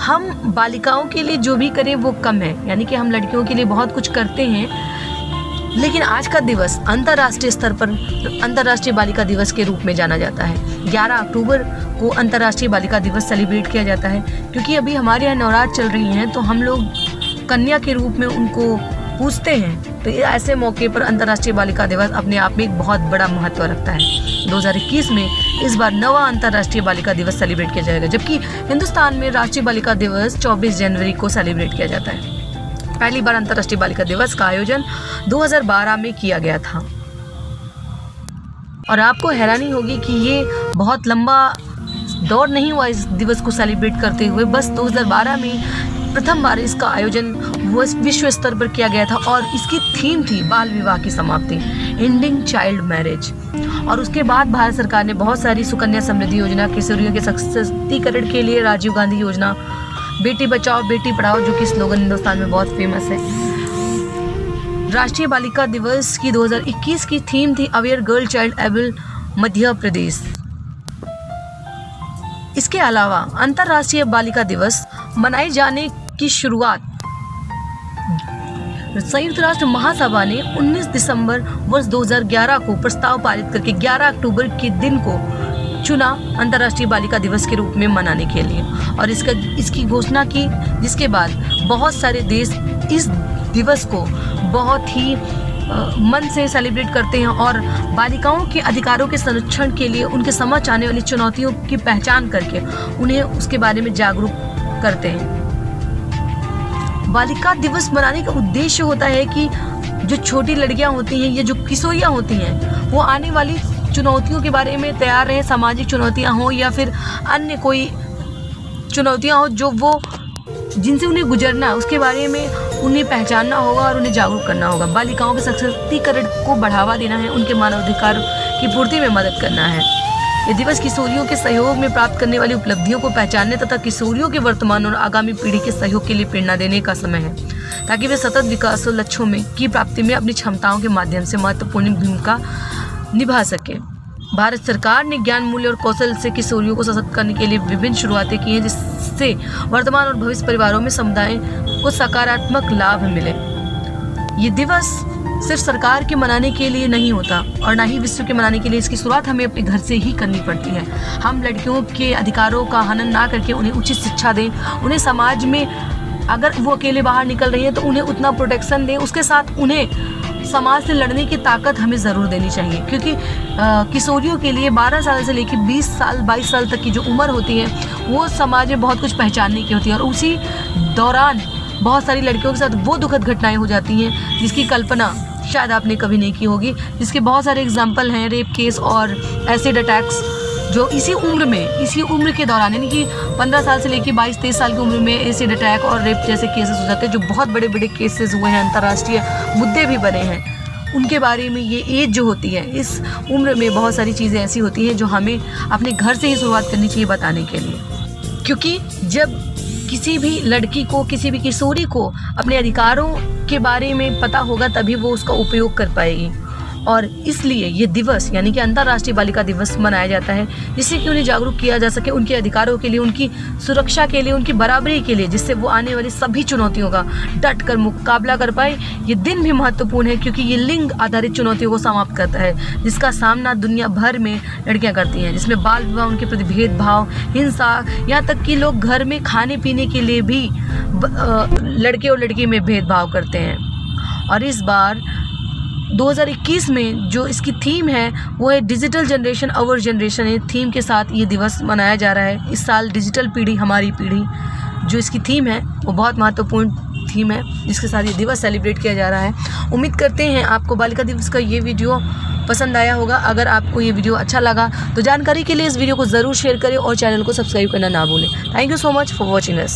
हम बालिकाओं के लिए जो भी करें वो कम है, यानी कि हम लड़कियों के लिए बहुत कुछ करते हैं, लेकिन आज का दिवस अंतर्राष्ट्रीय स्तर पर अंतर्राष्ट्रीय बालिका दिवस के रूप में जाना जाता है। 11 अक्टूबर को अंतर्राष्ट्रीय बालिका दिवस सेलिब्रेट किया जाता है, क्योंकि अभी हमारे यहाँ नवरात्र चल रही हैं तो हम लोग कन्या के रूप में उनको पूजते हैं। तो ऐसे मौके पर अंतर्राष्ट्रीय बालिका दिवस अपने आप में एक बहुत बड़ा महत्व रखता है। 2021 में इस बार 9वां अंतर्राष्ट्रीय बालिका दिवस सेलिब्रेट किया जाएगा, जबकि हिंदुस्तान में राष्ट्रीय बालिका दिवस 24 जनवरी को सेलिब्रेट किया जाता है। पहली बार अंतर्राष्ट्रीय बालिका दिवस का आयोजन 2012 में किया गया था। और आपको हैरानी होगी कि ये बहुत लंबा दौर नहीं हुआ इस दिवस को सेलिब्रेट करते हुए, बस 2012 में प्रथम बार इसका आयोजन विश्व स्तर पर किया गया था और इसकी थीम थी बाल विवाह की समाप्ति, एंडिंग चाइल्ड मैरिज। और उसके बाद भारत सरकार ने बहुत सारी सुकन्या समृद्धि योजना, किशोरियों के सशक्तिकरण के लिए राजीव गांधी योजना, बेटी बचाओ बेटी पढ़ाओ, जो कि स्लोगन हिंदुस्तान में बहुत फेमस है। राष्ट्रीय बालिका दिवस की 2021 की थीम थी aware girl child able Madhya Pradesh. इसके अलावा अंतर्राष्ट्रीय बालिका दिवस मनाए जाने की शुरुआत संयुक्त राष्ट्र महासभा ने 19 दिसंबर वर्ष 2011 को प्रस्ताव पारित करके 11 अक्टूबर के दिन को चुना अंतर्राष्ट्रीय बालिका दिवस के रूप में मनाने के लिए, और इसकी घोषणा की, जिसके बाद बहुत सारे देश इस दिवस को बहुत ही मन से सेलिब्रेट करते हैं और बालिकाओं के अधिकारों के संरक्षण के लिए उनके समक्ष आने वाली चुनौतियों की पहचान करके उन्हें उसके बारे में जागरूक करते हैं। बालिका दिवस मनाने का उद्देश्य होता है कि जो छोटी लड़कियां होती हैं या जो किशोरियां होती हैं वो आने वाली चुनौतियों के बारे में तैयार रहें, सामाजिक चुनौतियां हो या फिर अन्य कोई चुनौतियां हो जो वो जिनसे उन्हें गुजरना है, उसके बारे में उन्हें पहचानना होगा और उन्हें जागरूक करना होगा। बालिकाओं के सशक्तिकरण को बढ़ावा देना है, उनके मानवाधिकार की पूर्ति में मदद करना है। ये दिवस किशोरियों के सहयोग में प्राप्त करने वाली उपलब्धियों को पहचानने तथा किशोरियों के वर्तमान और आगामी पीढ़ी के सहयोग के लिए प्रेरणा देने का समय है, ताकि वे सतत विकास और लक्ष्यों की प्राप्ति में अपनी क्षमताओं के माध्यम से महत्वपूर्ण भूमिका निभा सके। भारत सरकार ने ज्ञान, मूल्य और कौशल से किशोरियों को सशक्त करने के लिए विभिन्न शुरुआतें की हैं, जिससे वर्तमान और भविष्य परिवारों में समुदाय को सकारात्मक लाभ मिले। ये दिवस सिर्फ सरकार के मनाने के लिए नहीं होता और ना ही विश्व के मनाने के लिए। इसकी शुरुआत हमें अपने घर से ही करनी पड़ती है। हम लड़कियों के अधिकारों का हनन ना करके उन्हें उचित शिक्षा दें, उन्हें समाज में अगर वो अकेले बाहर निकल रही हैं तो उन्हें उतना प्रोटेक्शन दें, उसके साथ उन्हें समाज से लड़ने की ताकत हमें ज़रूर देनी चाहिए, क्योंकि किशोरियों के लिए 12 साल से लेकर 20 साल 22 साल तक की जो उम्र होती है वो समाज में बहुत कुछ पहचानने की होती है, और उसी दौरान बहुत सारी लड़कियों के साथ वो दुखद घटनाएं हो जाती हैं जिसकी कल्पना शायद आपने कभी नहीं की होगी, जिसके बहुत सारे एग्जाम्पल हैं, रेप केस और एसिड अटैक्स, जो इसी उम्र के दौरान, यानी कि 15 साल से लेकर 22-23 साल की उम्र में एसिड अटैक और रेप जैसे केसेस हो जाते हैं, जो बहुत बड़े बड़े केसेस हुए हैं, अंतर्राष्ट्रीय मुद्दे भी बने हैं। उनके बारे में ये एज जो होती है, इस उम्र में बहुत सारी चीज़ें ऐसी होती हैं जो हमें अपने घर से ही शुरुआत करनी चाहिए बताने के लिए, क्योंकि जब किसी भी लड़की को, किसी भी किशोरी को अपने अधिकारों के बारे में पता होगा तभी वो उसका उपयोग कर पाएगी। और इसलिए ये दिवस यानी कि अंतर्राष्ट्रीय बालिका दिवस मनाया जाता है, जिससे कि उन्हें जागरूक किया जा सके उनके अधिकारों के लिए, उनकी सुरक्षा के लिए, उनकी बराबरी के लिए, जिससे वो आने वाली सभी चुनौतियों का डट कर मुकाबला कर पाए। ये दिन भी महत्वपूर्ण है क्योंकि ये लिंग आधारित चुनौतियों को समाप्त करता है, जिसका सामना दुनिया भर में लड़कियां करती हैं, जिसमें बाल विवाह, उनके प्रति भेदभाव, हिंसा, यहाँ तक कि लोग घर में खाने पीने के लिए भी लड़के और लड़की में भेदभाव करते हैं। और इस बार 2021 में जो इसकी थीम है वो है डिजिटल जनरेशन आवर जनरेशन। है थीम के साथ ये दिवस मनाया जा रहा है। इस साल डिजिटल पीढ़ी हमारी पीढ़ी जो इसकी थीम है वो बहुत महत्वपूर्ण थीम है, जिसके साथ ये दिवस सेलिब्रेट किया जा रहा है। उम्मीद करते हैं आपको बालिका दिवस का ये वीडियो पसंद आया होगा। अगर आपको ये वीडियो अच्छा लगा तो जानकारी के लिए इस वीडियो को ज़रूर शेयर करें और चैनल को सब्सक्राइब करना ना भूलें। Thank you so much for watching us.